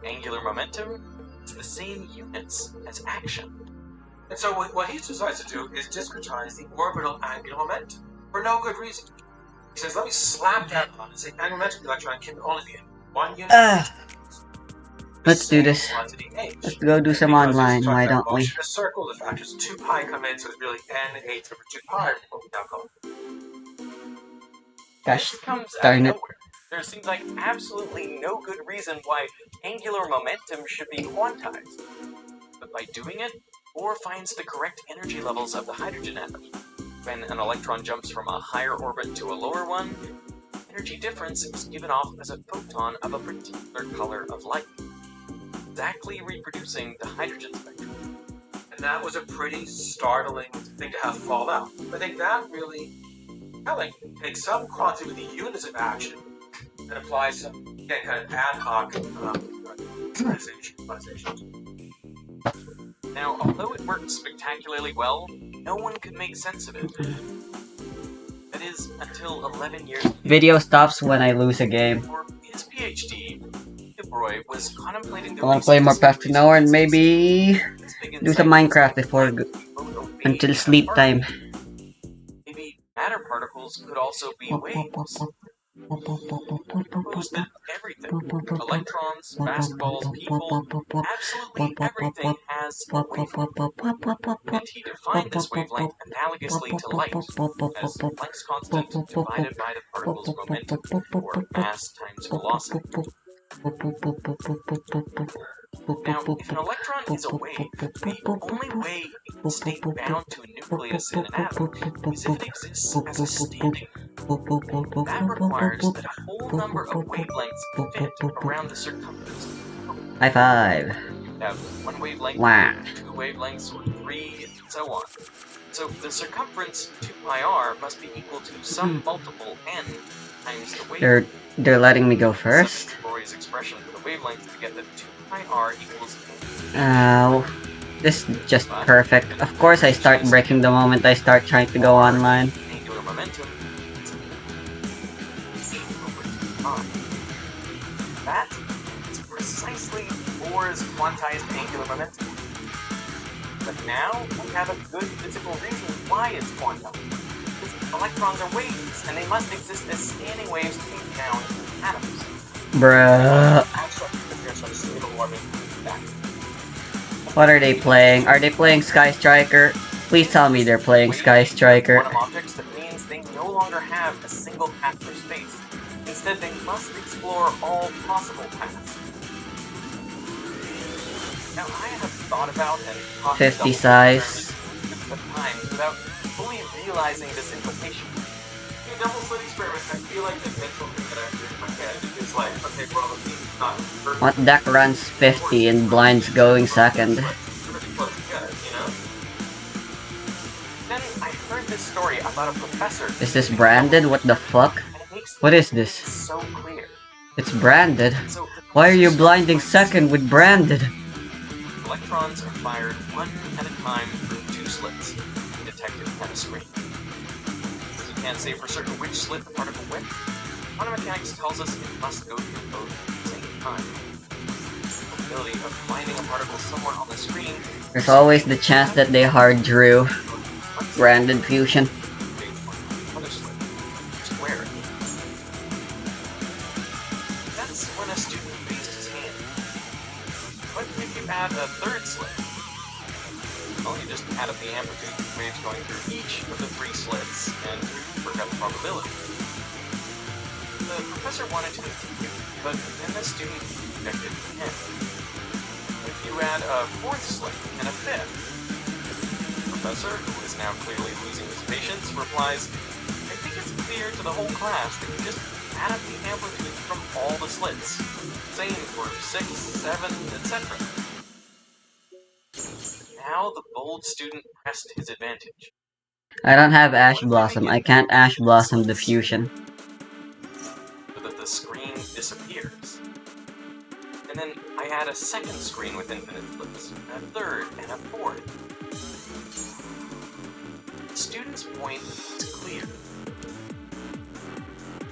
Angular momentum is the same units as action. And so what he decides to do is discretize the orbital angular momentum for no good reason. He says, let me slap that on and say angular momentum of the electron can only be in one unit. Let's do this. Let's go do some online, why don't we? A circle, the factors 2 pi come in, so it's really n8 over 2 pi, what we now call it. Gosh, This comes out of darn it. nowhere. There seems like absolutely no good reason why angular momentum should be quantized. But by doing it, Bohr finds the correct energy levels of the hydrogen atom. When an electron jumps from a higher orbit to a lower one, energy difference is given off as a photon of a particular color of light, exactly reproducing the hydrogen spectrum. And that was a pretty startling thing to have fall out. I think that really telling. Take some quantity with the units of action and apply some, again, kind of ad hoc quantization. Now, although it worked spectacularly well, no one could make sense of it. That is, until 11 years later. Video stops when I lose a game. For his PhD, Roy was contemplating the I want to play more Path to Nowhere and maybe do some Minecraft before until sleep time. Maybe matter particles could also be waves. Proposed that everything, electrons, basketballs, people, absolutely everything has a wavelength. And he defined this wavelength analogously to light, as Planck's constant divided by the particle's momentum, or mass times velocity. Now, if an electron is a wave, the only way it can stay bound to a nucleus in an atom is if it exists as a standing wave. That requires that a whole number of wavelengths fit around the circumference. High five. You have one wavelength, Wow. 2 wavelengths, or 3, and so on. So the circumference 2 pi r must be equal to some multiple n times the wavelength. They're letting me go first. Substitute Roy's expression for the wavelength to get that 2 pi r equals This is just perfect. Of course I start breaking the moment I start trying to go online. Angular momentum. That is precisely Bohr's quantized angular momentum. But now we have a good physical reason why it's quantum. Because electrons are waves, and they must exist as standing waves taken down in atoms. Bruh. What are they playing? Are they playing Sky Striker? Please tell me they're playing Sky Striker. Quantum objects, that means they no longer have a single path through space. Instead, they must explore all possible paths. Now, I have thought about and talked 50 to size. of times without fully realizing this implication. The double slit experiment, I feel like the mental thing that I'm doing in my head is like, okay, well, the team is not perfect. What deck runs 50 and blinds going second? Pretty close together, you know? Then I heard this story about a professor. Is this branded? What the fuck? And it makes What is this? so clear. It's branded. So Why are you blinding second with branded? electrons are fired one at a time through 2 slits detected on a screen. You can't say for certain which slit the particle went. Quantum mechanics tells us it must go through both at the same time. The probability of finding a particle somewhere on the screen. There's always the chance that they hard drew branded fusion. Other slit. Square it. That's when a student raised his hand. What if you add a third slit? Well, you just add up the amplitude of waves going through each of the 3 slits and work out the probability. The professor wanted to continue, but then the student rejected him. If you add a 4th slit and a 5th, the professor, who is now clearly losing his patience, replies, I think it's clear to the whole class that you just add up the amplitude from all the slits. Same for 6, 7, etc. Now the bold student pressed his advantage. I don't have Ash Blossom. I can't Ash Blossom the fusion. So that the screen disappears. And then I add a second screen with infinite slits, a third, and a fourth. The student's point is clear.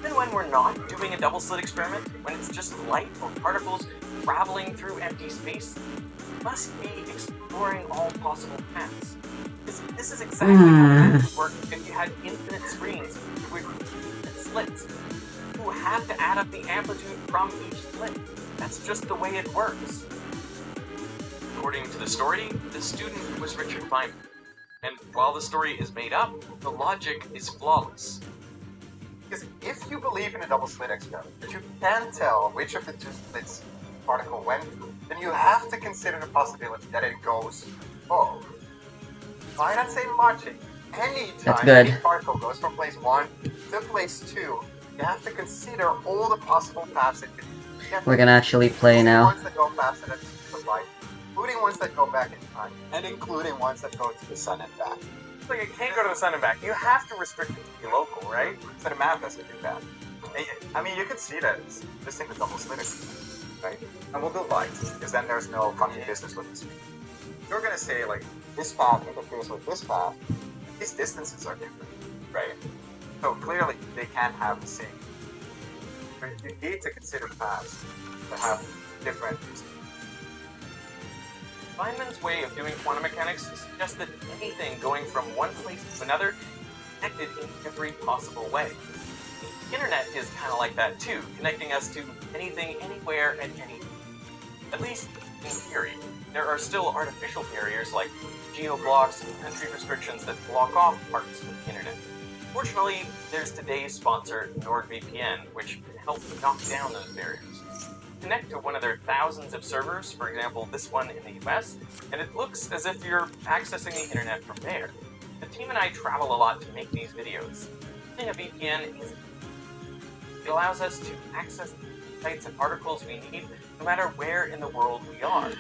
Even when we're not doing a double slit experiment, when it's just light or particles traveling through empty space, we must be exploring all possible paths. This is exactly how it would work if you had infinite screens with infinite slits. You have to add up the amplitude from each slit. That's just the way it works. According to the story, the student was Richard Feynman. And while the story is made up, the logic is flawless. Because if you believe in a double slit experiment, but you can't tell which of the two slits the particle went through, then you have to consider the possibility that it goes both. By that same logic, That's anytime good. a particle goes from place 1 to place 2, you have to consider all the possible paths it could take. We're gonna actually play Including now. ones that go faster than the speed of light, including ones that go back in time, and including ones that go to the sun and back. Like, it can't go to the sun and back. You have to restrict it to be local, right? So the math doesn't do that. I mean, you can see that it's this thing with double slit, right? And we'll do light, because then there's no funky business with this. You're gonna say, like, this path interferes with this path. These distances are different, right? So clearly, they can't have the same. But you need to consider paths that have different distances. Feynman's way of doing quantum mechanics suggests that anything going from one place to another is connected in every possible way. The internet is kind of like that too, connecting us to anything, anywhere, and anything. At least in theory. There are still artificial barriers like geo-blocks and country restrictions that block off parts of the internet. Fortunately, there's today's sponsor, NordVPN, which can help knock down those barriers. Connect to one of their thousands of servers, for example this one in the US, and it looks as if you're accessing the internet from there. The team and I travel a lot to make these videos. Using a VPN is it allows us to access the sites and articles we need no matter where in the world we are.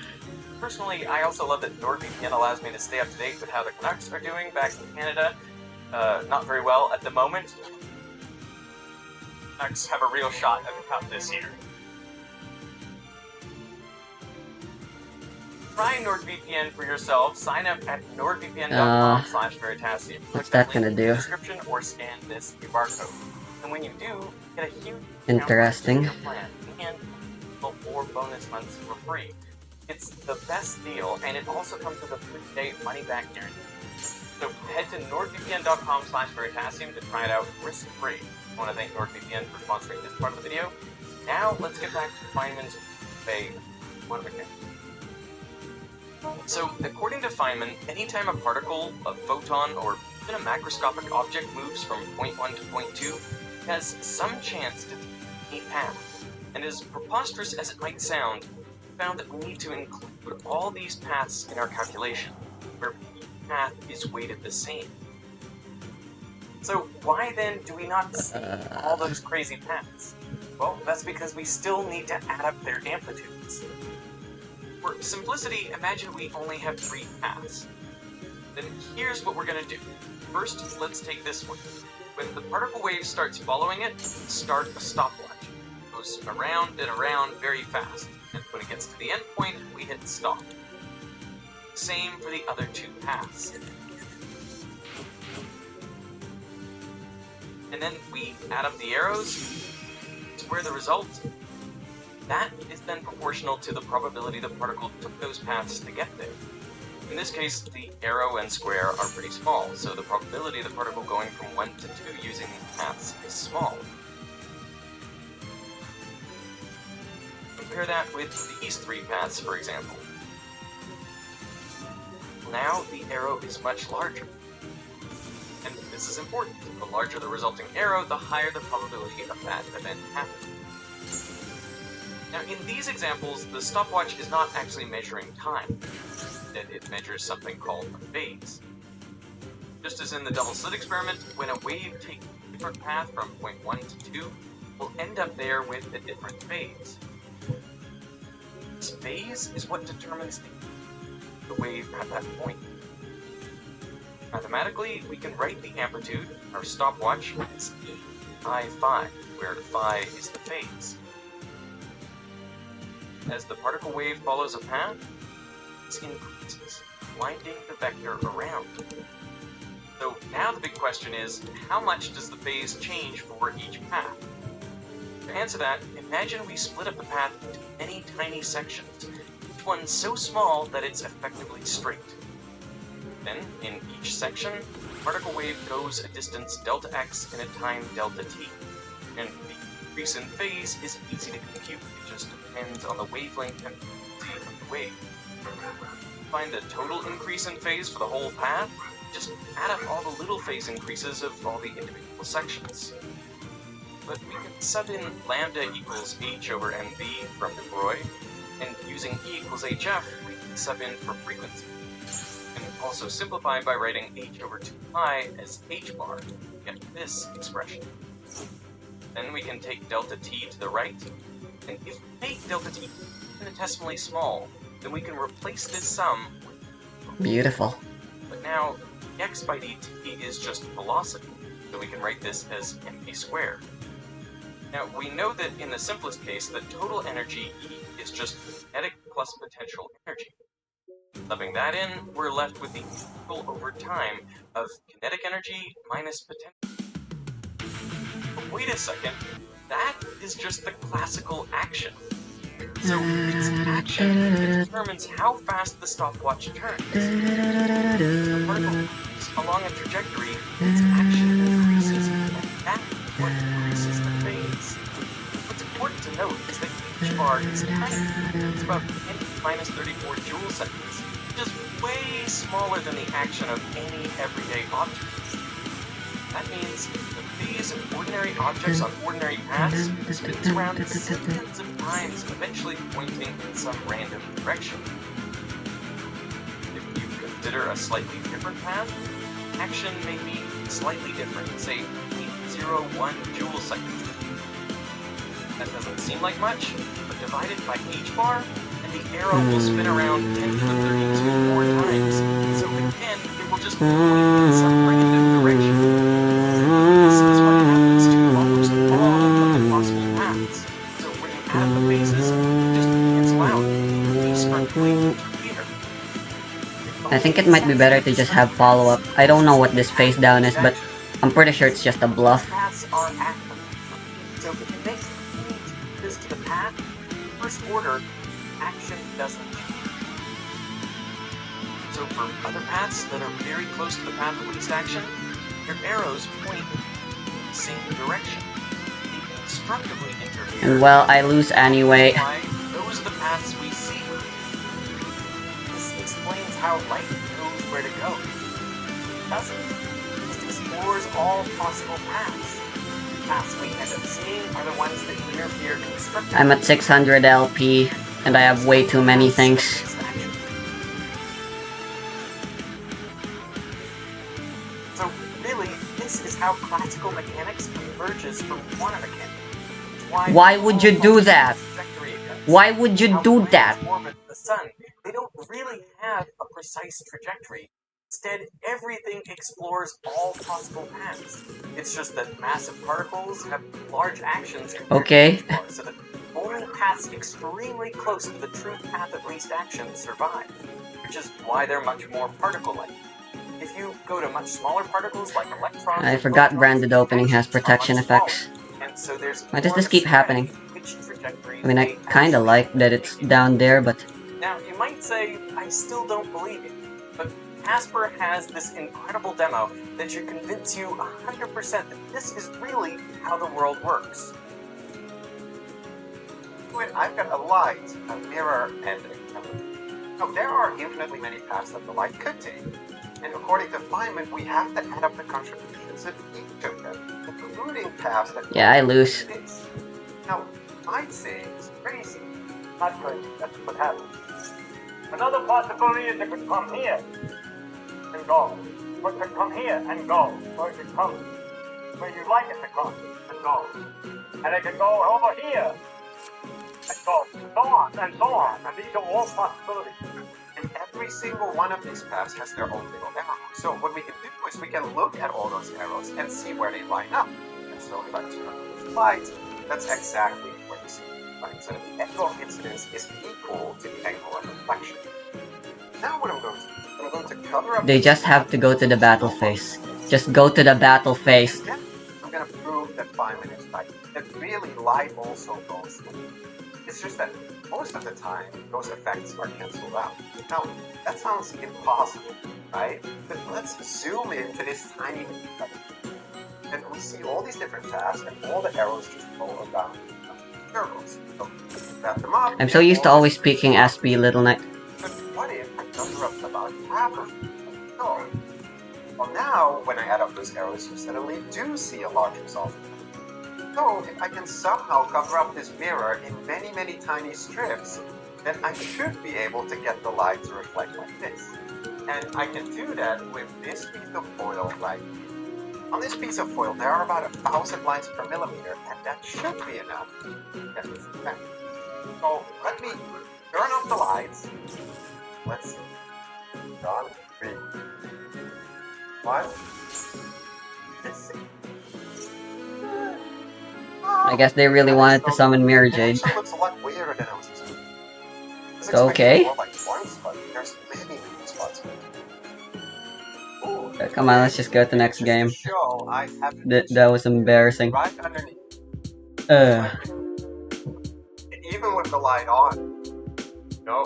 Personally, I also love that NordVPN allows me to stay up to date with how the Canucks are doing back in Canada. Not very well at the moment. Canucks have a real shot at the cup this year. Try NordVPN for yourself. Sign up at nordvpn.com/Veritasium. What's that gonna In the do? description or scan this QR code. And when you do, get a huge Interesting. discount on your plan and 4 bonus months for free. It's the best deal, and it also comes with a 3-day money-back guarantee. So head to nordvpn.com/Veritasium to try it out risk-free. I want to thank NordVPN for sponsoring this part of the video. Now let's get back to Feynman's quantum mechanics. So, according to Feynman, anytime a particle, a photon, or even a macroscopic object moves from point 1 to point 2, it has some chance to take a path. And as preposterous as it might sound, we found that we need to include all these paths in our calculation, where each path is weighted the same. So, why then do we not see all those crazy paths? Well, that's because we still need to add up their amplitudes. For simplicity, imagine we only have 3 paths. Then here's what we're going to do. First, let's take this one. When the particle wave starts following it, start a stopwatch. It goes around and around very fast, and when it gets to the end point, we hit stop. Same for the other 2 paths. And then we add up the arrows to where the result. That is then proportional to the probability the particle took those paths to get there. In this case, the arrow and square are pretty small, so the probability of the particle going from 1 to 2 using these paths is small. Compare that with these 3 paths, for example. Now the arrow is much larger. And this is important. The larger the resulting arrow, the higher the probability of that event happening. Now, in these examples, the stopwatch is not actually measuring time. Instead, it measures something called a phase. Just as in the double slit experiment, when a wave takes a different path from point 1 to 2, we'll end up there with a different phase. This phase is what determines the wave at that point. Mathematically, we can write the amplitude, our stopwatch, as I5, where phi is the phase. As the particle wave follows a path, it increases, winding the vector around. So now the big question is, how much does the phase change for each path? To answer that, imagine we split up the path into many tiny sections, each one so small that it's effectively straight. Then, in each section, the particle wave goes a distance delta x in a time delta t, and the increase in phase is easy to compute. It just depends on the wavelength and frequency of the wave. To find the total increase in phase for the whole path, just add up all the little phase increases of all the individual sections. But we can sub in lambda equals h over mv from de Broglie, and using e equals hf, we can sub in for frequency. We can also simplify by writing h over 2pi as h bar to get this expression. Then we can take delta t to the right, and if we make delta t infinitesimally small, then we can replace this sum with... Beautiful. But now, x by dt is just velocity, so we can write this as mv squared. Now, we know that in the simplest case, the total energy E is just kinetic plus potential energy. Subbing that in, we're left with the integral over time of kinetic energy minus potential. But wait a second, that is just the classical action. So it's action that determines how fast the stopwatch turns. The particle moves along a trajectory, its action increases, and that is what increases the phase. What's important to note is that each bar is tiny. It's about 10 minus 34 joule seconds, which is way smaller than the action of any everyday object. That means the phase of ordinary objects on ordinary paths spins around millions of times, eventually pointing in some random direction. If you consider a slightly different path, action may be slightly different, say 0.01 joule seconds. That doesn't seem like much, but divided by h bar, and the arrow will spin around 10 to the 32 more times, so again, it will just point in some random direction. This is what happens to almost all of the possible paths. So when you add up the phases, you just cancel out. These are going to here. I think it might be better to just have follow-up. I don't know what this face down is, but I'm pretty sure it's just a bluff. Paths are active. So if you make any changes to the path, first order, action doesn't change. So for other paths that are very close to the path of least action, your arrows point in the same direction. They constructively interfere. And well, I lose anyway. Why those are the paths we see. This explains how light knows where to go. It doesn't. It explores all possible paths. The paths we end up seeing are the ones that interfere constructively. I'm at 600 LP, and I have way too many things. So really, this is how classical mechanics converges from quantum mechanics. Why would you do that? Why would you do that? Orbit the sun. They don't really have a precise trajectory. Instead, everything explores all possible paths. It's just that massive particles have large actions. Okay. So that only paths extremely close to the true path of least action survive, which is why they're much more particle-like. If you go to much smaller particles like electrons... I forgot branded opening has protection effects. And so there's Why does this keep happening? I mean, I kinda like that it's down there, but... Now, you might say, I still don't believe it, but Casper has this incredible demo that should convince you 100% that this is really how the world works. Wait, I've got a light, a mirror, and a camera. Now, there are infinitely many paths that the light could take. And according to Feynman, we have to add up the contributions of each of them, including paths that... Yeah, I lose. Space. Now, I'd say it's crazy. Not crazy, that's what happens. Another possibility is it could come here and go. Or it could come here and go. Or it could come where you like it to come and go. And it could go over here and go, so on and so on. And these are all possibilities. And every single one of these paths has their own little arrow. So what we can do is we can look at all those arrows and see where they line up. And so if I turn on this light, that's exactly where you see the light. So the angle of incidence is equal to the angle of reflection. Now what I'm going to do, I'm going to cover up... They just have to go to the battle phase. Just go to the battle phase. I'm going to prove that Feynman is right. That really light also goes. It's just that most of the time, those effects are cancelled out. Now, that sounds impossible, right? But let's zoom into this tiny bit. And we see all these different tabs, and all the arrows just go around circles. So, wrap them up. I'm so used to always speaking SB Little Knight. But what if I cover up about half of it? So, well now, when I add up those arrows, you suddenly do see a large result. So, if I can somehow cover up this mirror in many, many tiny strips, then I should be able to get the light to reflect like this. And I can do that with this piece of foil right here. On this piece of foil, there are about 1,000 lines per millimeter, and that should be enough to get this effect. So, let me turn off the lights. Let's see. 1, 3, 1. Let's see. I guess they really wanted to summon Mirror Jade. It actually looks a lot weirder than I was expecting. I was Okay. expecting more like one spot. There's many spots. Ooh, Come on, let's just go to the next just game. to show I have That was embarrassing. right underneath. Uh, Even with the light on,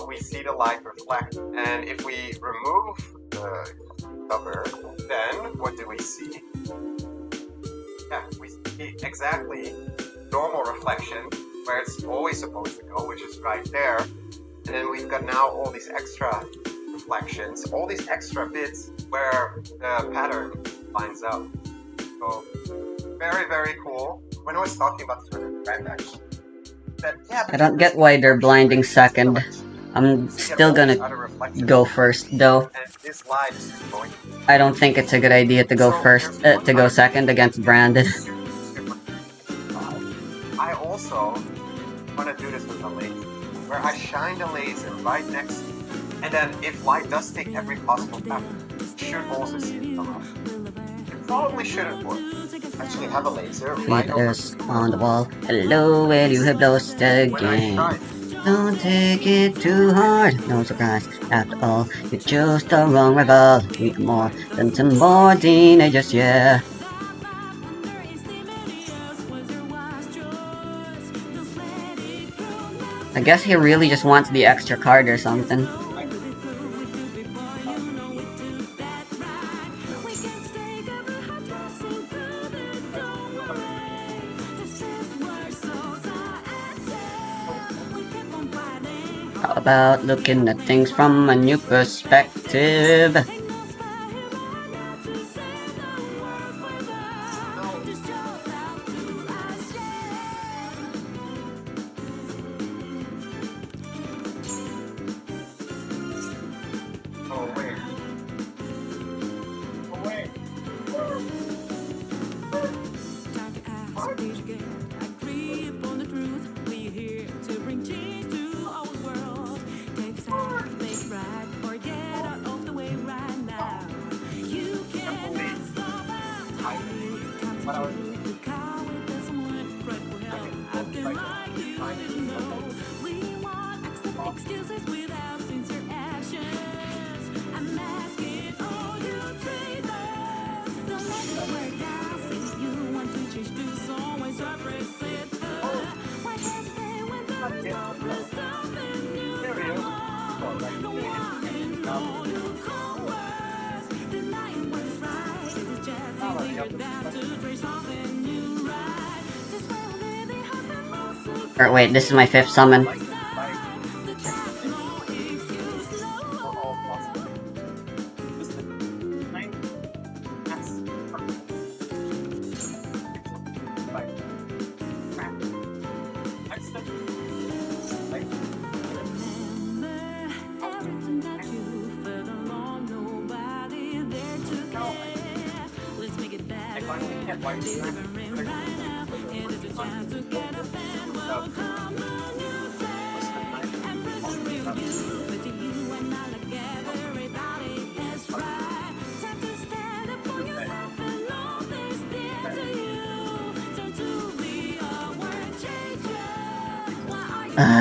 we see the light reflect. And if we remove the cover, then what do we see? Yeah, we see exactly normal reflection where it's always supposed to go, which is right there. And then we've got now all these extra reflections, all these extra bits where the pattern lines up. So very, very cool. When I was talking about the friend actually, said, yeah, I don't get why they're blinding second. I'm still gonna go first though. and this light is just going. I don't think it's a good idea to go first, to go second against Brandon. I also want to do this with the laser, where I shine the laser right next to it, and then if light does take every possible path, you should also see it come up. It probably shouldn't work. Actually have a laser right over Feeders on the wall. Hello, where you have lost the when I game. shine. Don't take it too hard. No surprise. After all, you chose the wrong rival. We are more than some more teenagers, yeah. I guess he really just wants the extra card or something. How about looking at things from a new perspective? Oh wait. Oh wait. Excuses without sincere actions. I'm asking all you traitors. Don't let it work out. If you want to change, do so. Always represent her. Why hesitate when there is no place stopping you? No one know you cowards. Denying what is right. It's just easier than to trace something you right. Just when they have been mostly. Or wait, this is my 5th summon.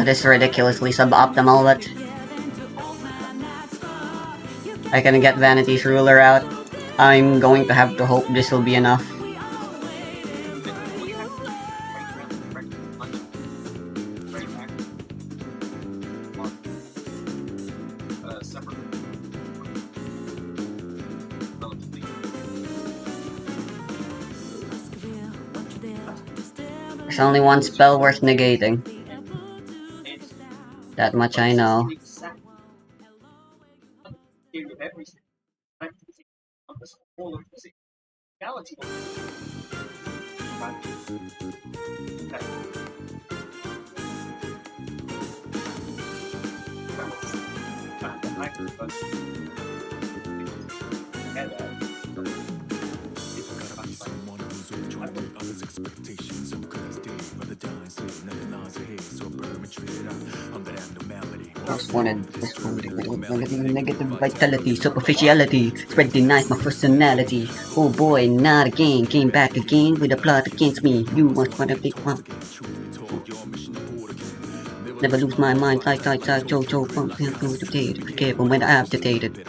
This is ridiculously suboptimal, but I can get Vanity's ruler out. I'm going to have to hope this will be enough. There's only one spell worth negating. That much I know. Most wanted, negative vitality, superficiality, spread denies my personality. Oh boy, not again, came back again with a plot against me. You must want a big one. Never lose my mind, like Jojo, pump, be careful when I agitated.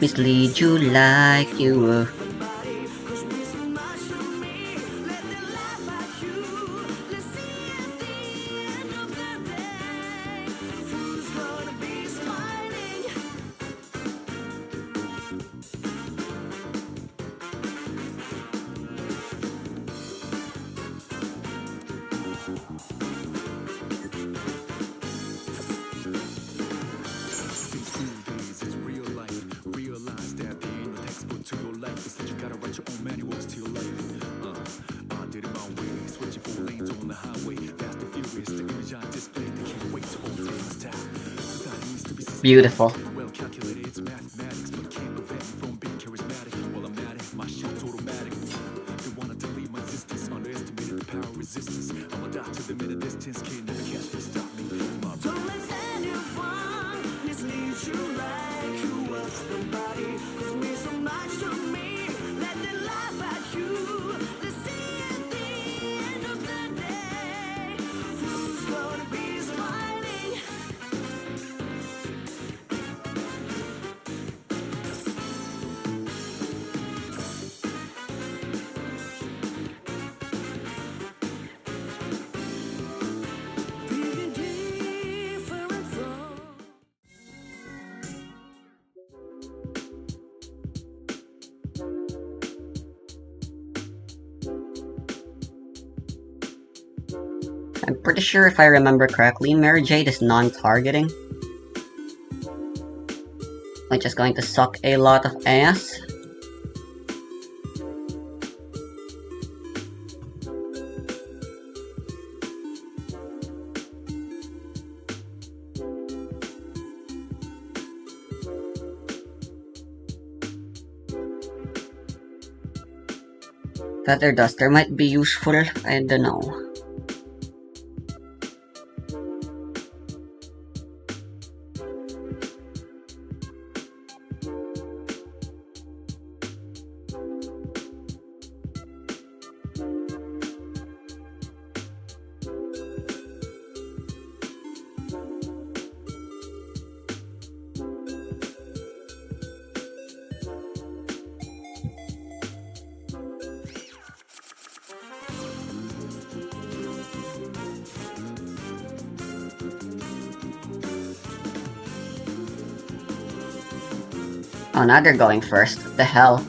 Mislead you like you were. Beautiful. I'm pretty sure if I remember correctly, Mary Jade is non-targeting. Like just going to suck a lot of ass. Feather Duster might be useful, I don't know. Oh, now they're going first. What the hell?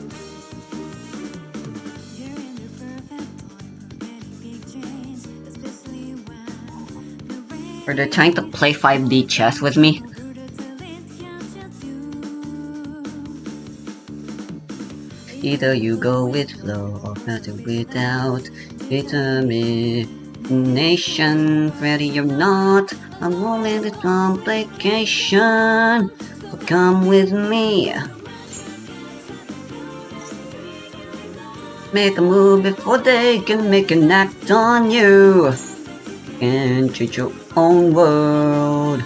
Or they're trying to play 5D chess with me? Either you go with flow or better without determination. Ready or not, I'm rolling with complication. So come with me. Make a move before they can make an act on you. And change your own world.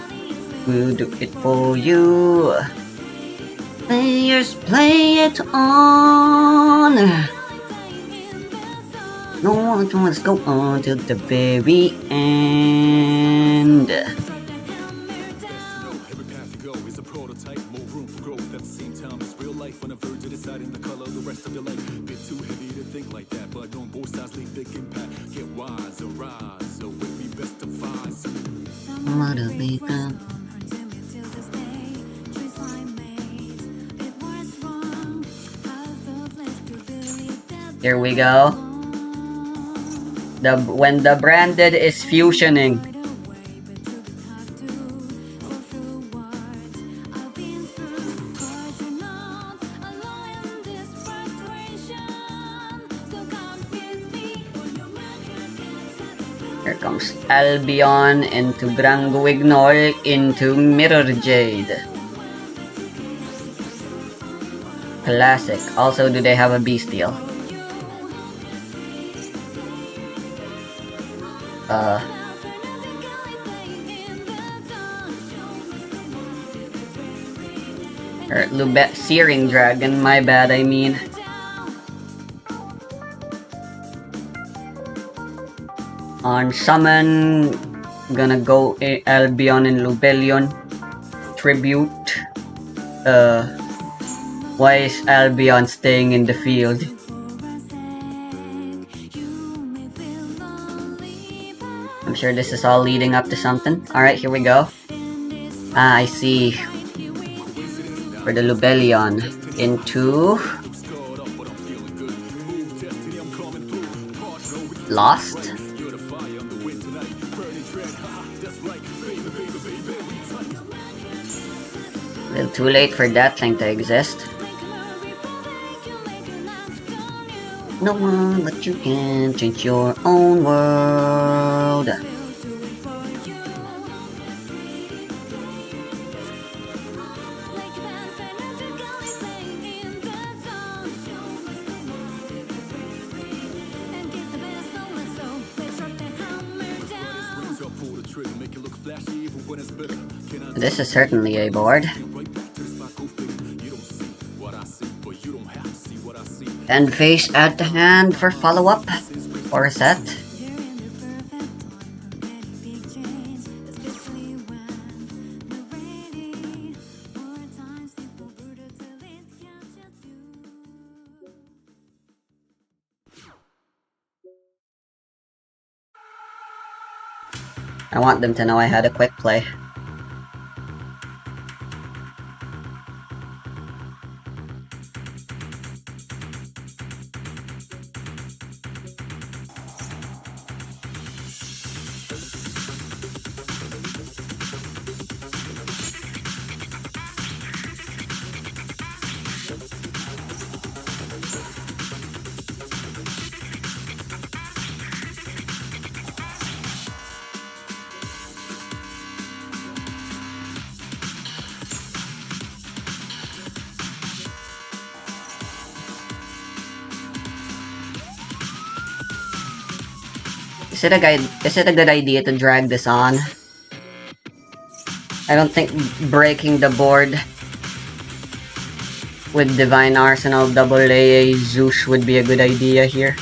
We'll do it for you. Players play it on. No one wants to go on till the very end. Here we go. When the branded is fusioning. Here comes Albion into Granguignol into Mirror Jade. Classic. Also, do they have a Bestial? Or Searing Dragon, my bad, I mean. On summon, gonna go Albion and Lubellion. Tribute. Why is Albion staying in the field? I'm sure this is all leading up to something. Alright, here we go. Ah, I see. For the Lubellion. Into... Lost? A little too late for that thing to exist. No one but you can change your own world. This is certainly a board. And face add to hand for follow-up or a set. I want them to know I had a quick play. Is it a good idea to drag this on? I don't think breaking the board with Divine Arsenal AA Zeus would be a good idea here.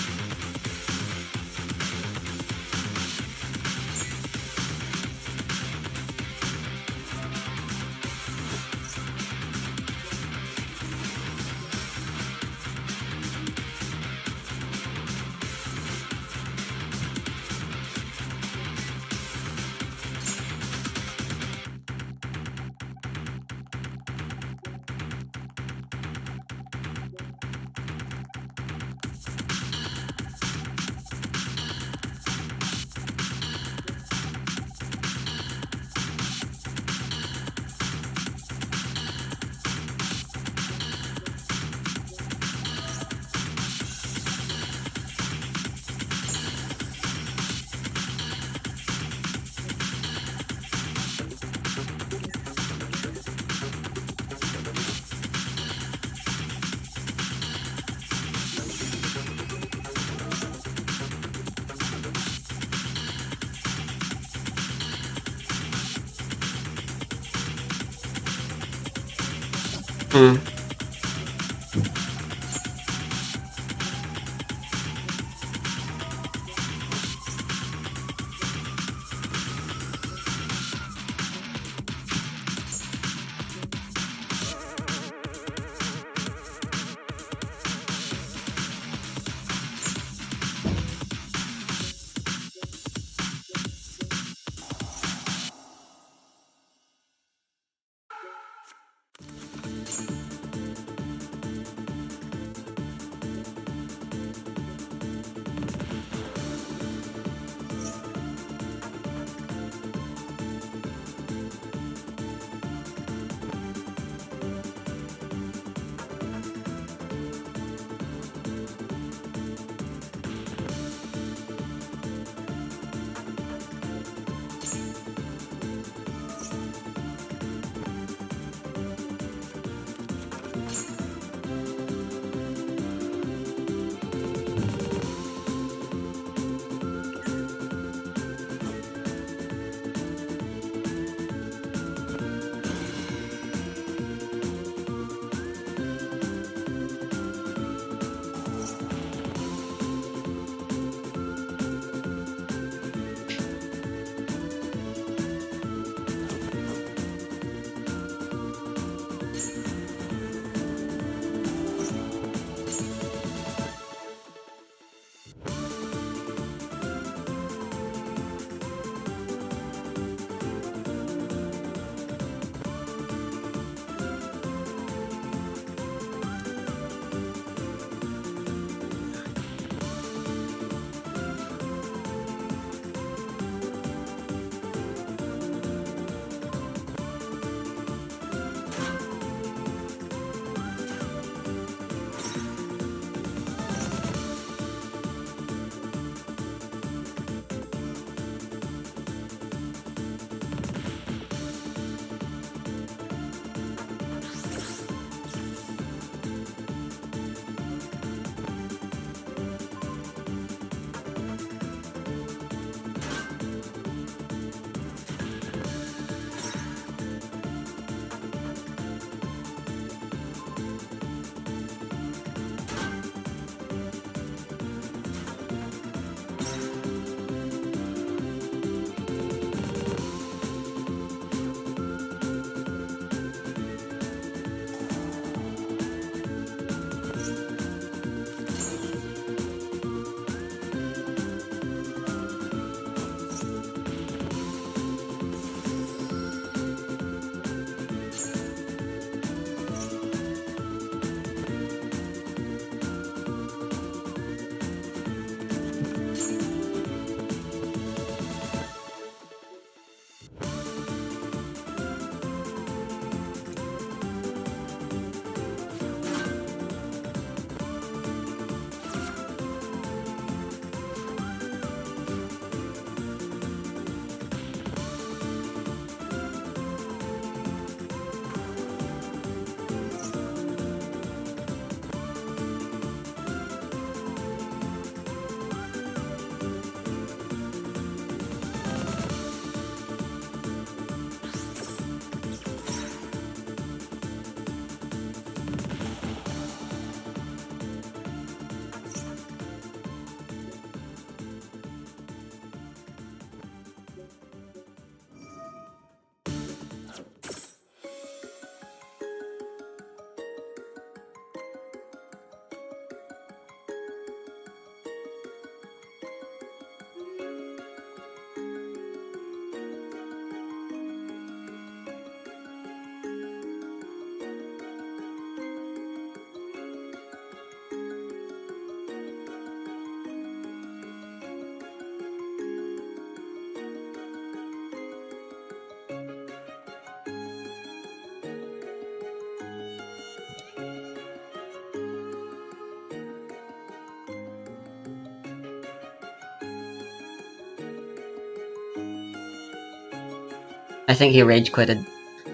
I think he rage quitted.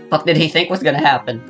Fuck did he think was gonna happen?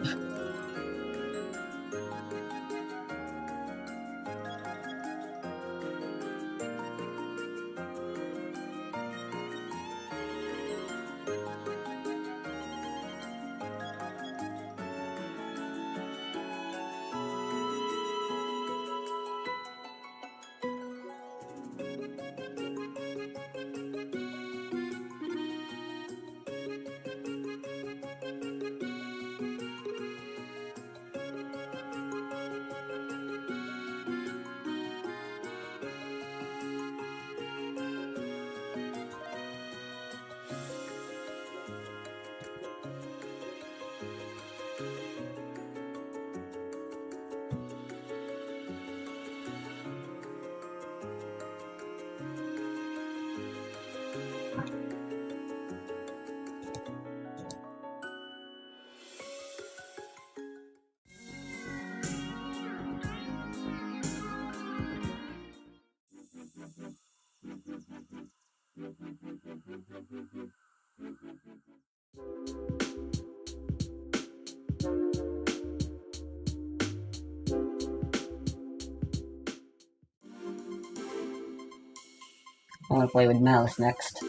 I wanna play with Malice next.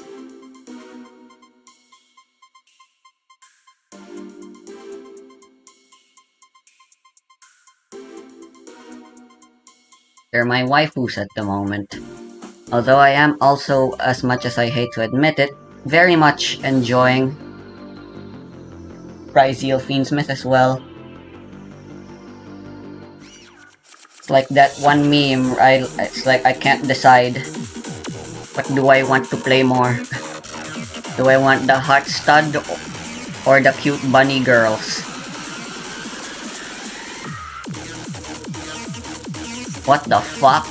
They're my waifus at the moment. Although I am also, as much as I hate to admit it, very much enjoying Bryzeal Fiendsmith as well. It's like that one meme, it's like I can't decide. What do I want to play more? Do I want the hot stud or the cute bunny girls? What the fuck?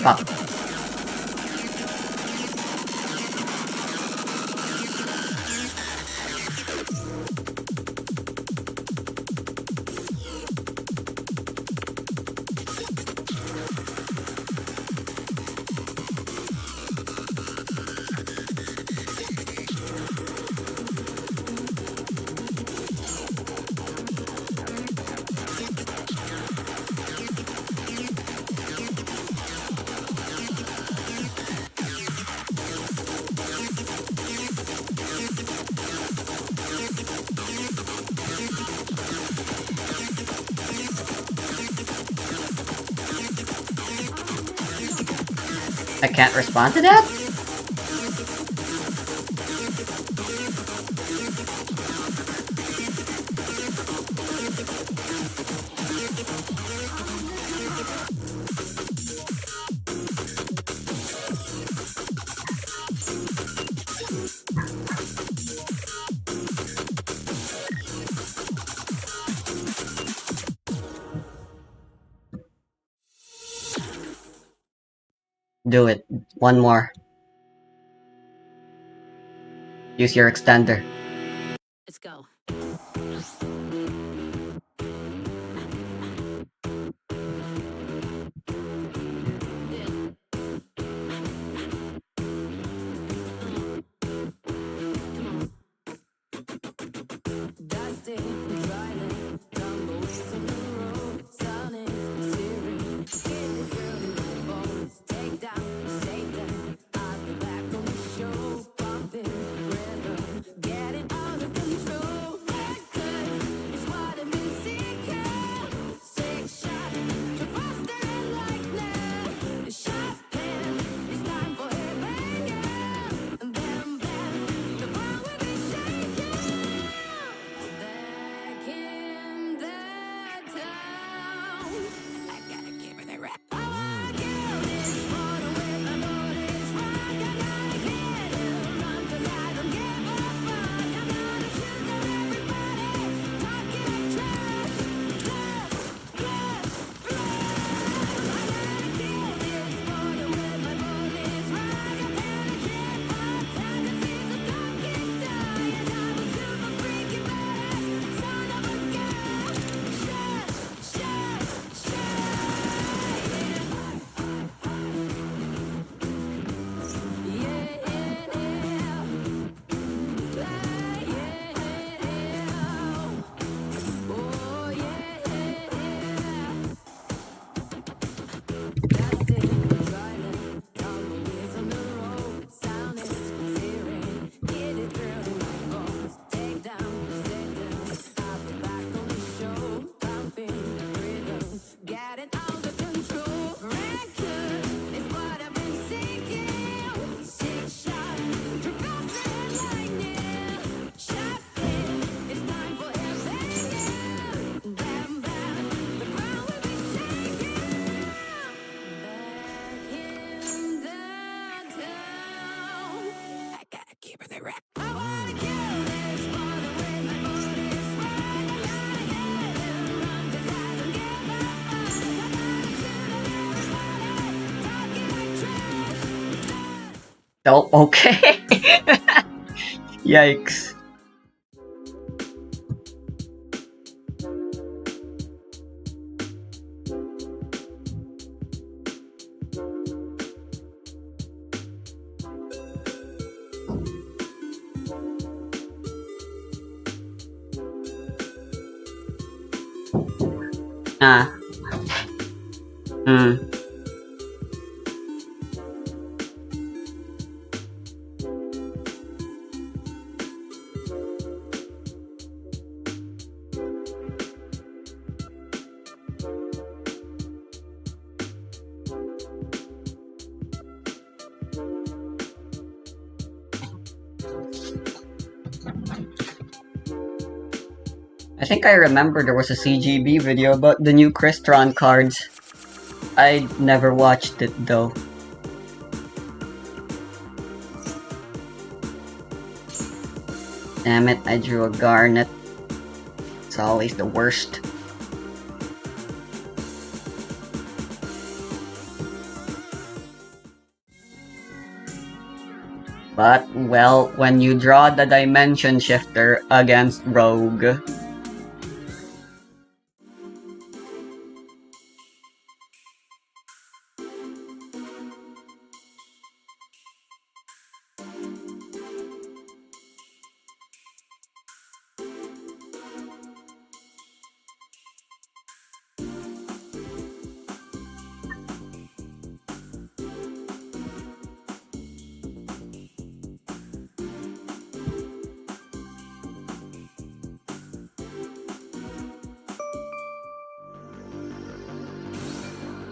Fuck. I can't respond to that? Do it. One more. Use your extender. Let's go. Get it under control. Oh, okay. Yikes. Ah. Hmm. I think I remember there was a CGB video about the new Crystron cards. I never watched it though. Damn it, I drew a Garnet. It's always the worst. But, well, when you draw the Dimension Shifter against Rogue,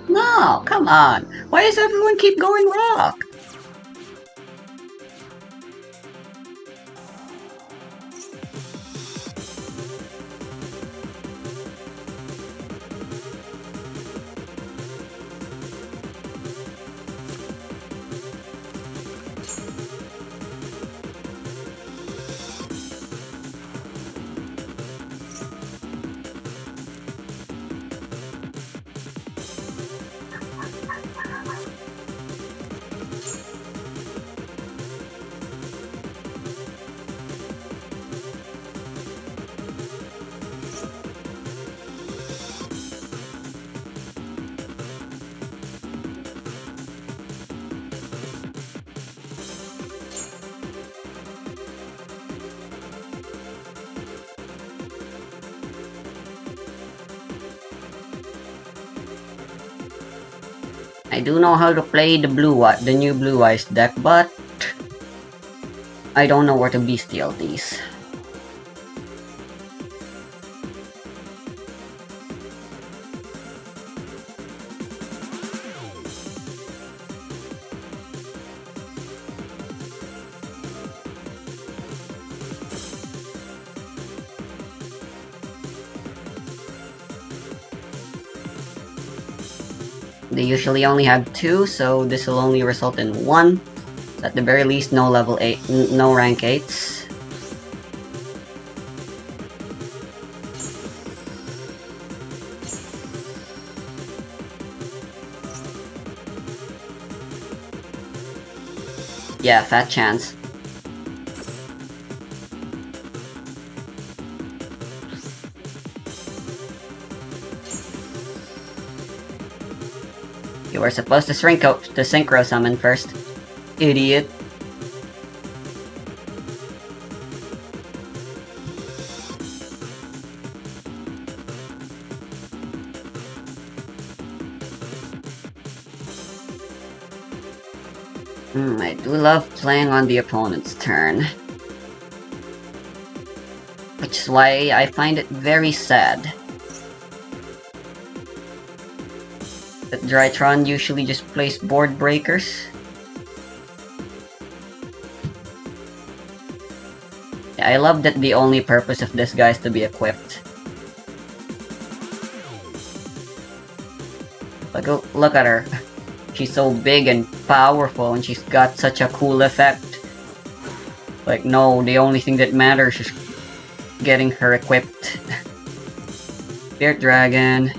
no, come on. Why does everyone keep going rock? I do know how to play the new Blue Eyes deck, but I don't know where to bestial these. They usually only have 2, so this will only result in 1. At the very least, no level 8, no rank 8s. Yeah, fat chance. You were supposed to synchro summon first. Idiot. I do love playing on the opponent's turn. Which is why I find it very sad that Drytron usually just plays board breakers. Yeah, I love that the only purpose of this guy is to be equipped. Look at her. She's so big and powerful and she's got such a cool effect. Like, no, the only thing that matters is getting her equipped. Spirit Dragon.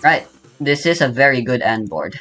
Right, this is a very good end board.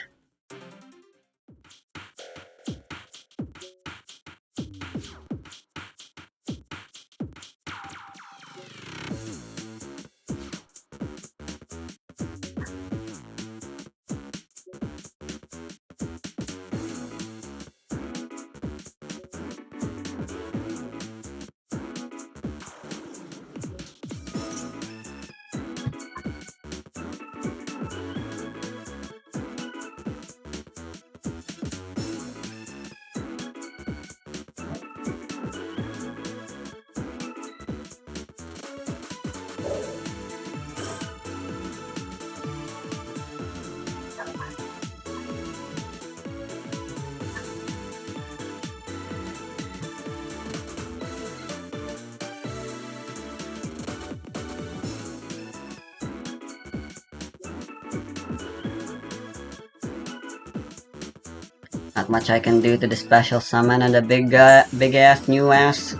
Not much I can do to the special summon and the big ass, new ass,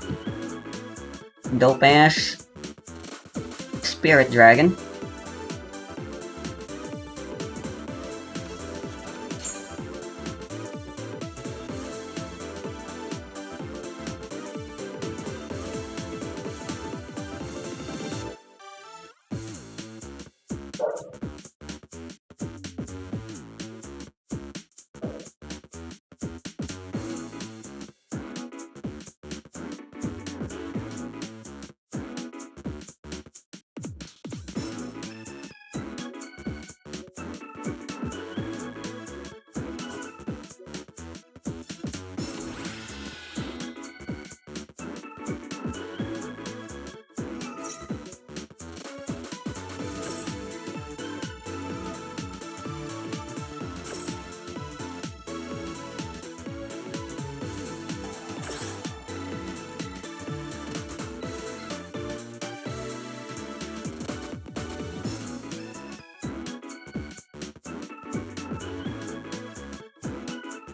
dope ass Spirit Dragon.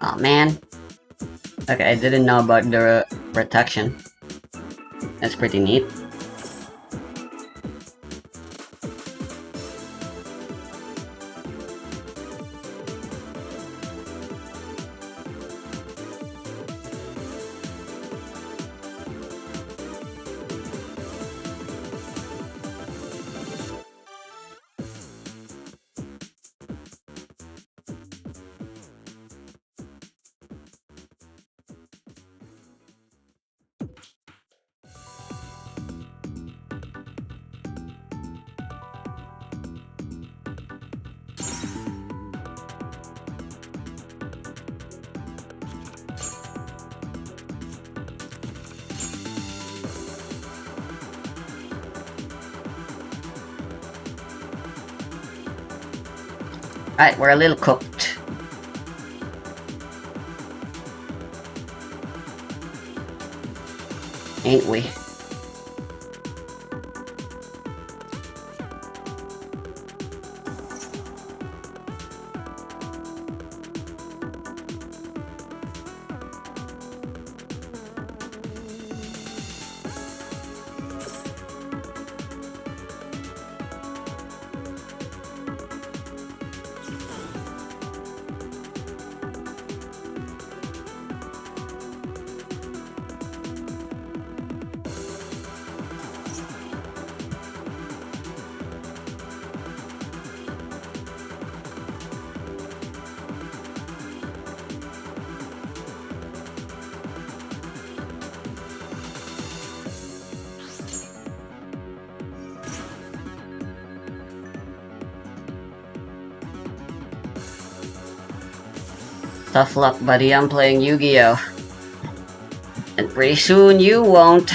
Oh man. Okay, I didn't know about the protection. That's pretty neat. Alright, we're a little cooked. Ain't we? Tough luck, buddy. I'm playing Yu-Gi-Oh! And pretty soon you won't.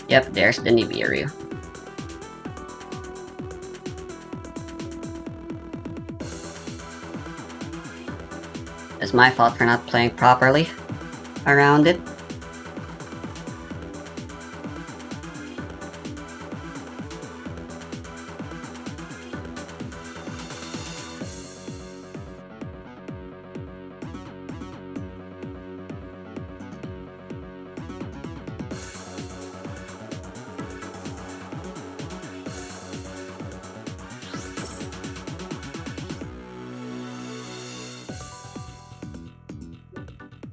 Yep, there's the Nibiru. It's my fault for not playing properly around it.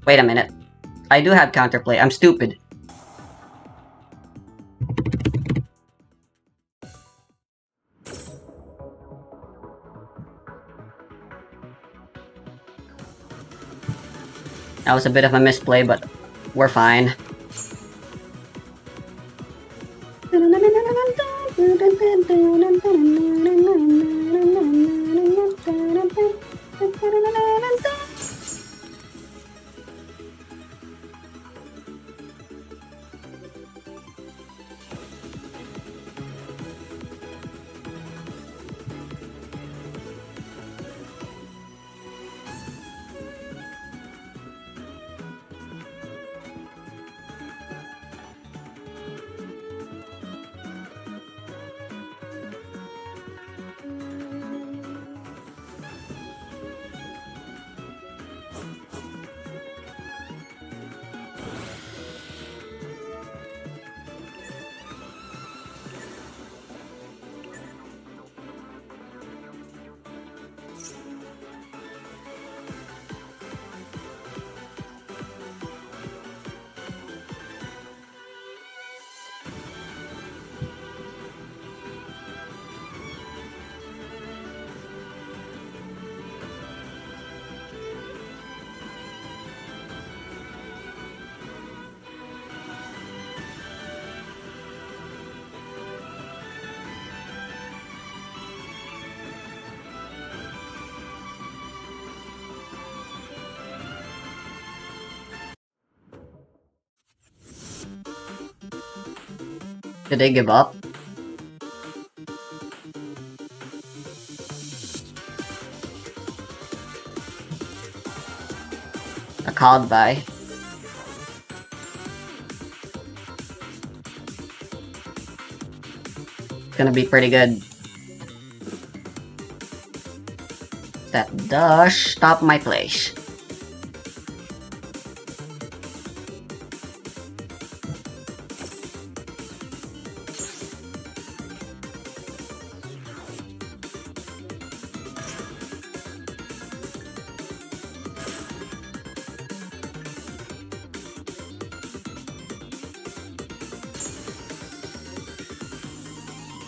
Wait a minute. I do have counterplay. I'm stupid. That was a bit of a misplay, but we're fine. Did they give up? A called by. It's gonna be pretty good. That does stop my place.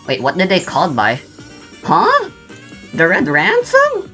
Wait, what did they called by? Huh? The Red Ransom?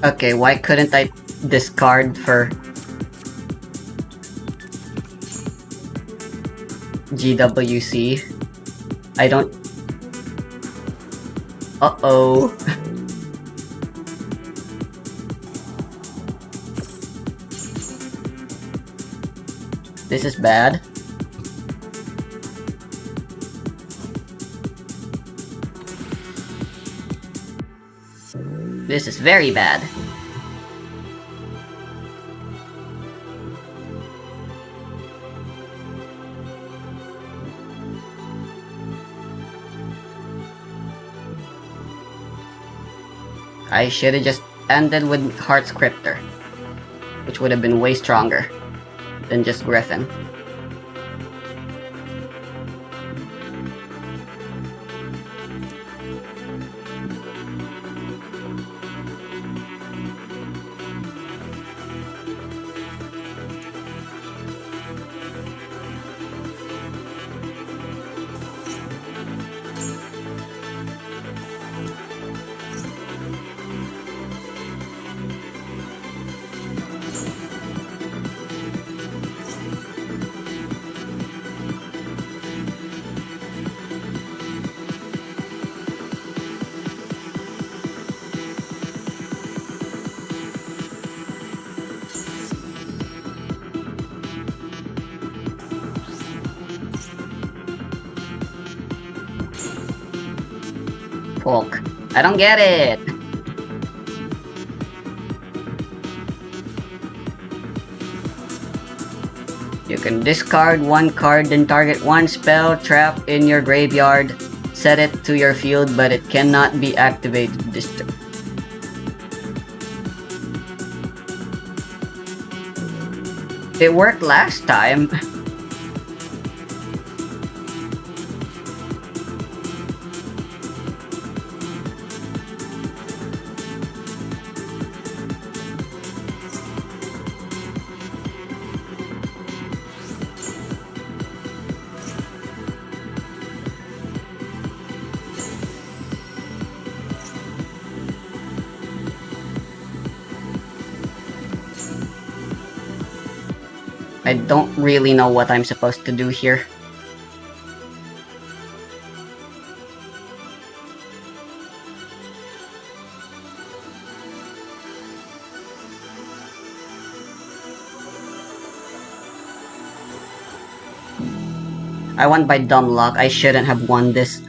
Okay, why couldn't I discard for GWC? I don't... Uh-oh. This is bad. This is very bad. I should have just ended with Heart Scripter, which would have been way stronger than just Griffin. fuck? I don't get it! You can discard one card, then target one spell trap in your graveyard. Set it to your field, but it cannot be activated this turn. It worked last time. I don't really know what I'm supposed to do here. I won by dumb luck. I shouldn't have won this.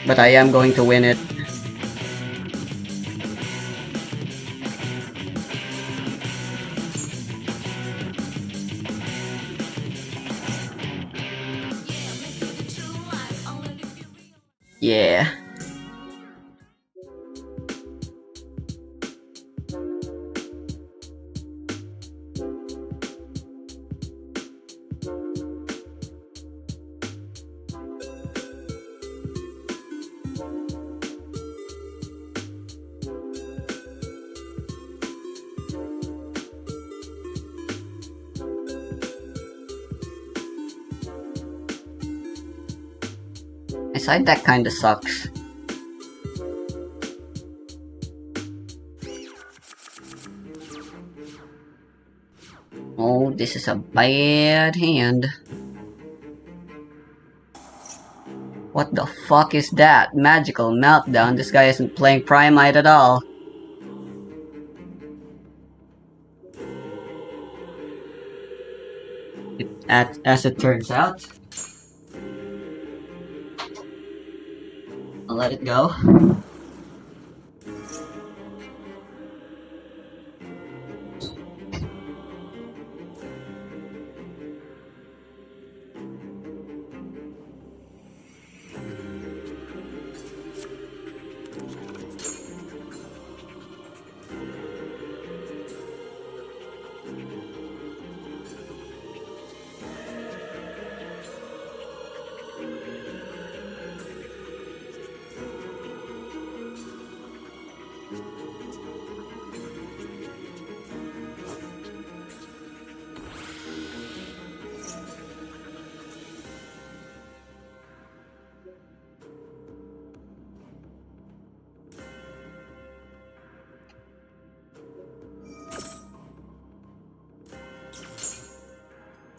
But I am going to win it. Yeah. My side deck kinda sucks. Oh, this is a bad hand. What the fuck is that? Magical Meltdown. This guy isn't playing Primite at all. As it turns out. I'll let it go.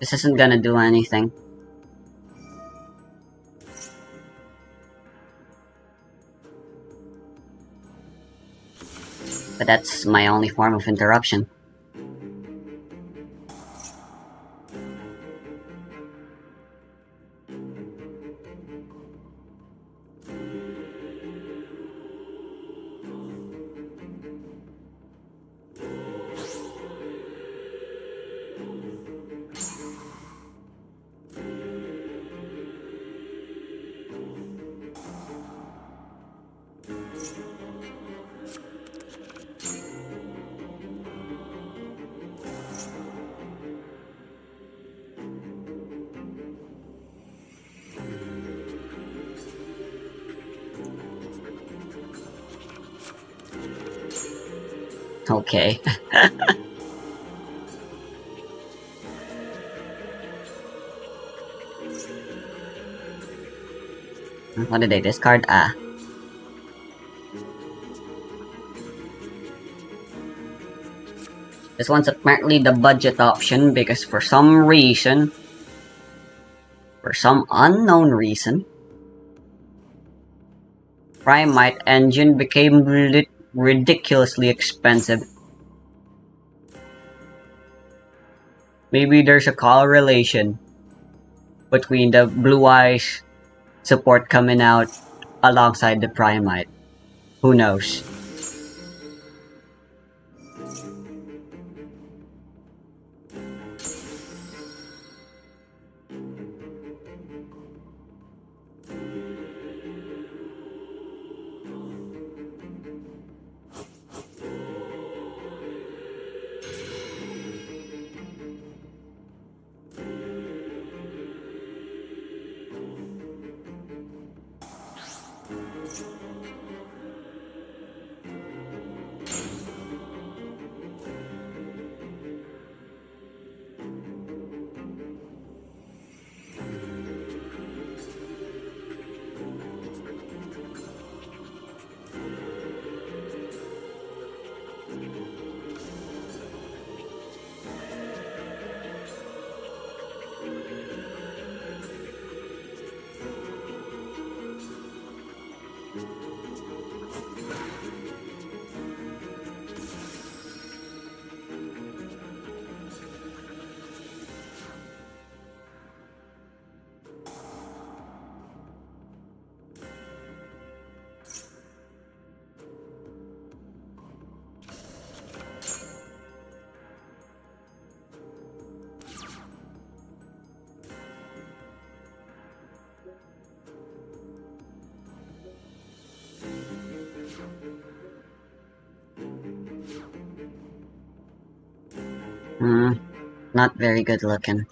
This isn't gonna do anything. But that's my only form of interruption. Okay. What did I discard? Ah. This one's apparently the budget option because for some reason, for some unknown reason, Primite engine became ridiculously expensive. Maybe there's a correlation between the Blue Eyes support coming out alongside the Primite. Who knows? Not very good looking.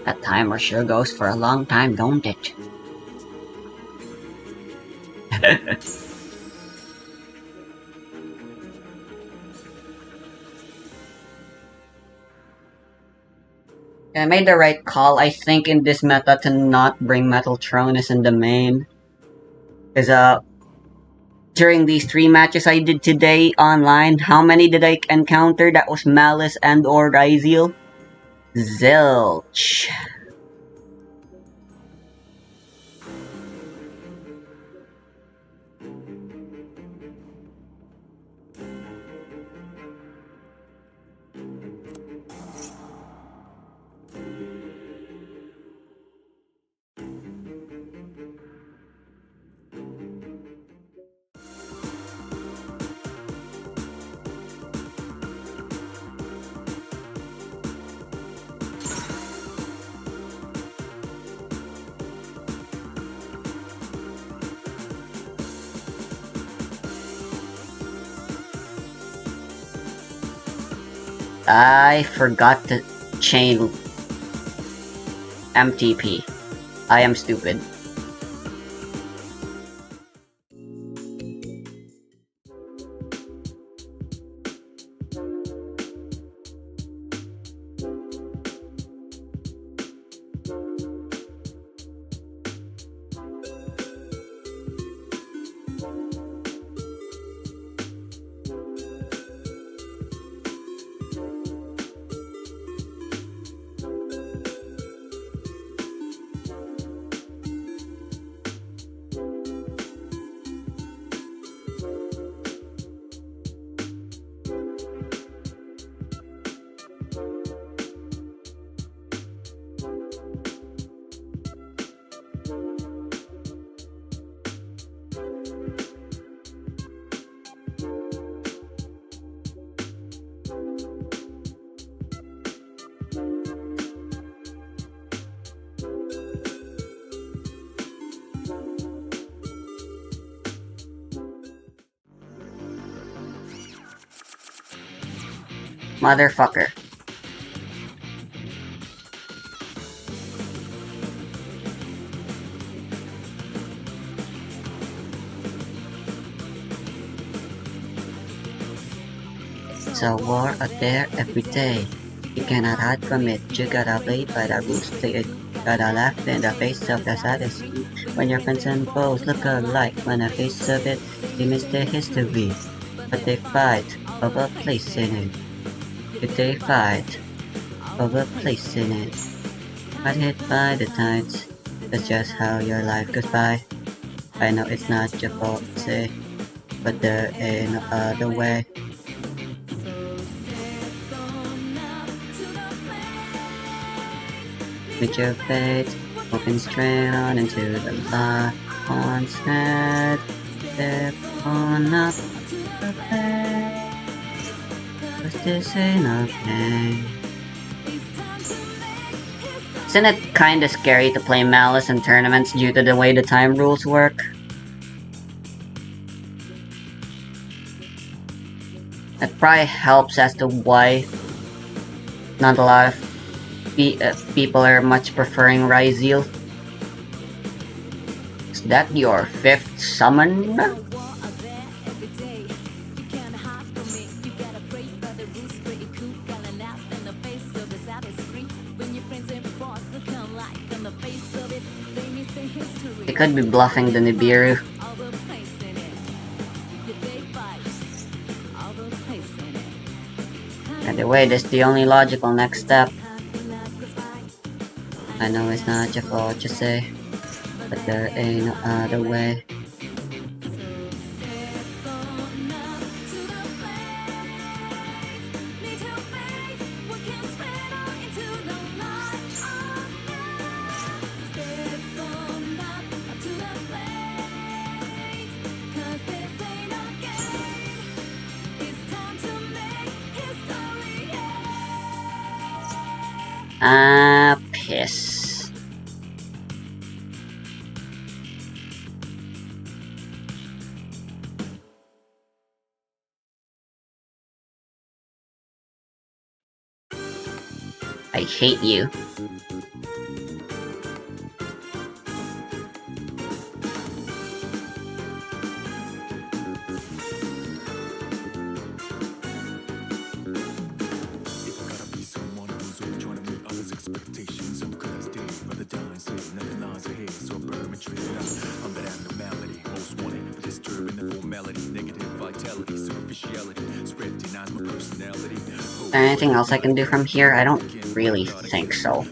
That timer sure goes for a long time, don't it? I made the right call, I think, in this meta to not bring Metaltronus in the main. Because, during these 3 matches I did today online, how many did I encounter that was Malice and or Ryziel? Zilch. I forgot to chain MTP. I am stupid. Motherfucker. It's a war out there every day. You cannot hide from it. You gotta play by the rules. Play it. Gotta laugh in the face of the saddest. When your friends and foes look alike, when a face of it, they miss their history. But they fight over place in it. But they fight over place in it. Not hit by the tides. That's just how your life goes by. I know it's not your fault, say, but there ain't no other way. With your fate, walking straight on into the lion's head. Step on up the plane, 'cause this ain't a game. Isn't it kinda scary to play Malice in tournaments due to the way the time rules work? It probably helps as to why not a lot of people are much preferring Ryzeal. Is that your 5th summon? They could be bluffing the Nibiru. Either way, this is the only logical next step. I know it's not your fault, you say, but there ain't no other way. Piss. I hate you. Anything else I can do from here? I don't really think so.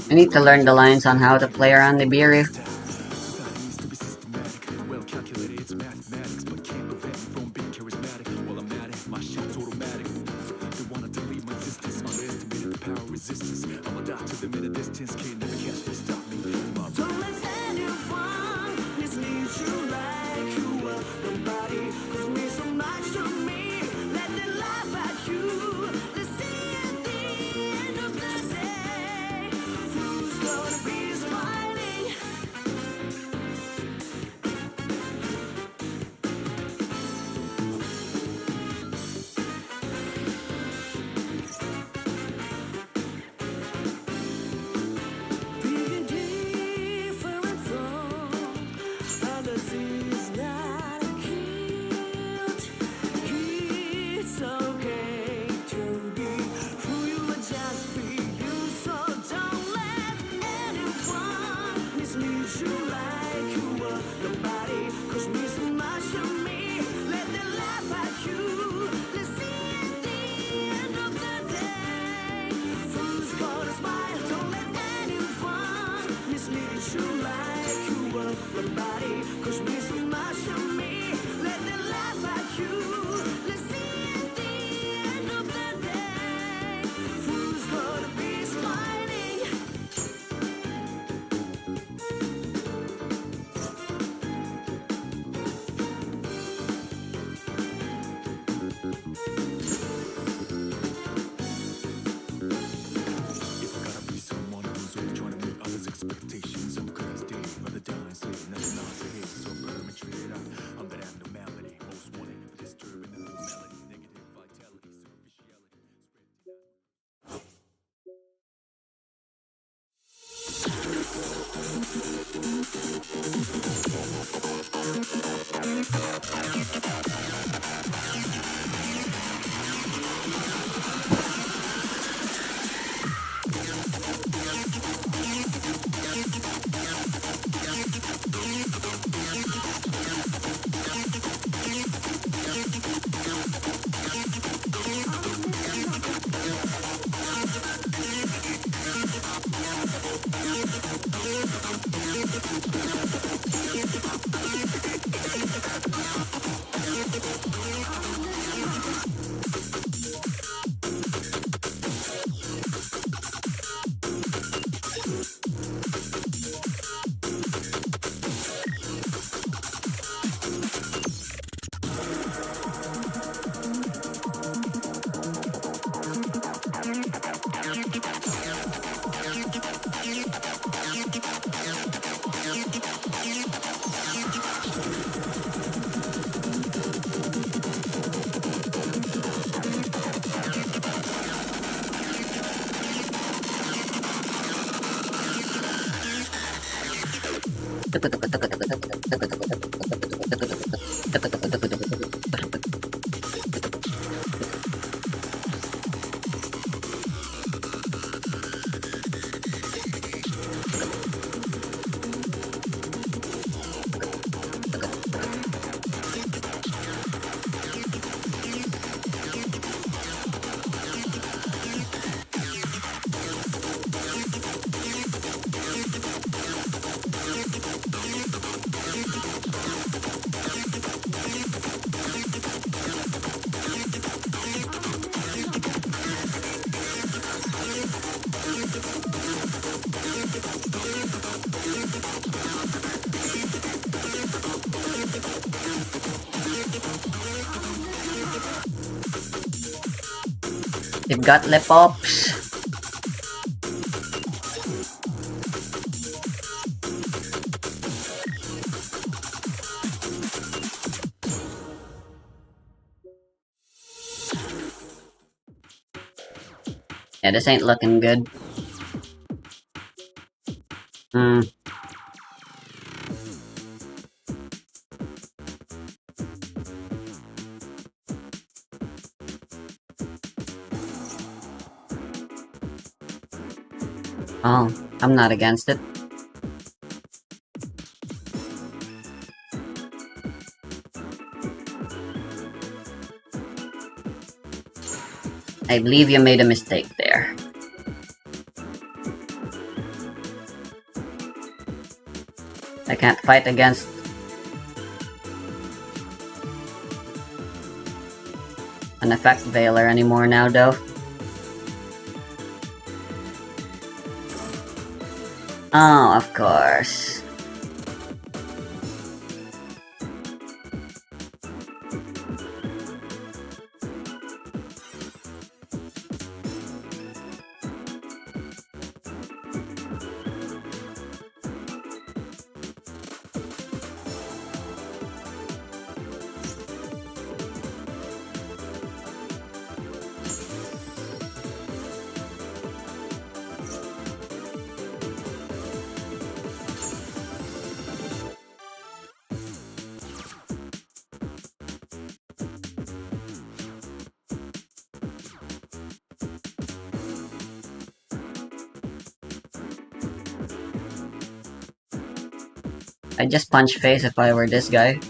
I need to learn the lines on how to play around Nibiru. Mislead you like you were nobody, 'cause we so much You've got lip ups. Yeah, this ain't looking good. Oh, I'm not against it. I believe you made a mistake there. I can't fight against an effect veiler anymore now, though. Oh, of course. I'd just punch face if I were this guy.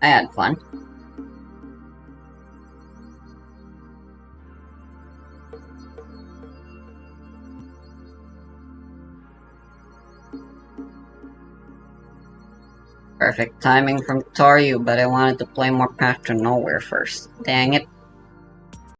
I had fun. Perfect timing from Taryu, but I wanted to play more Path to Nowhere first. Dang it.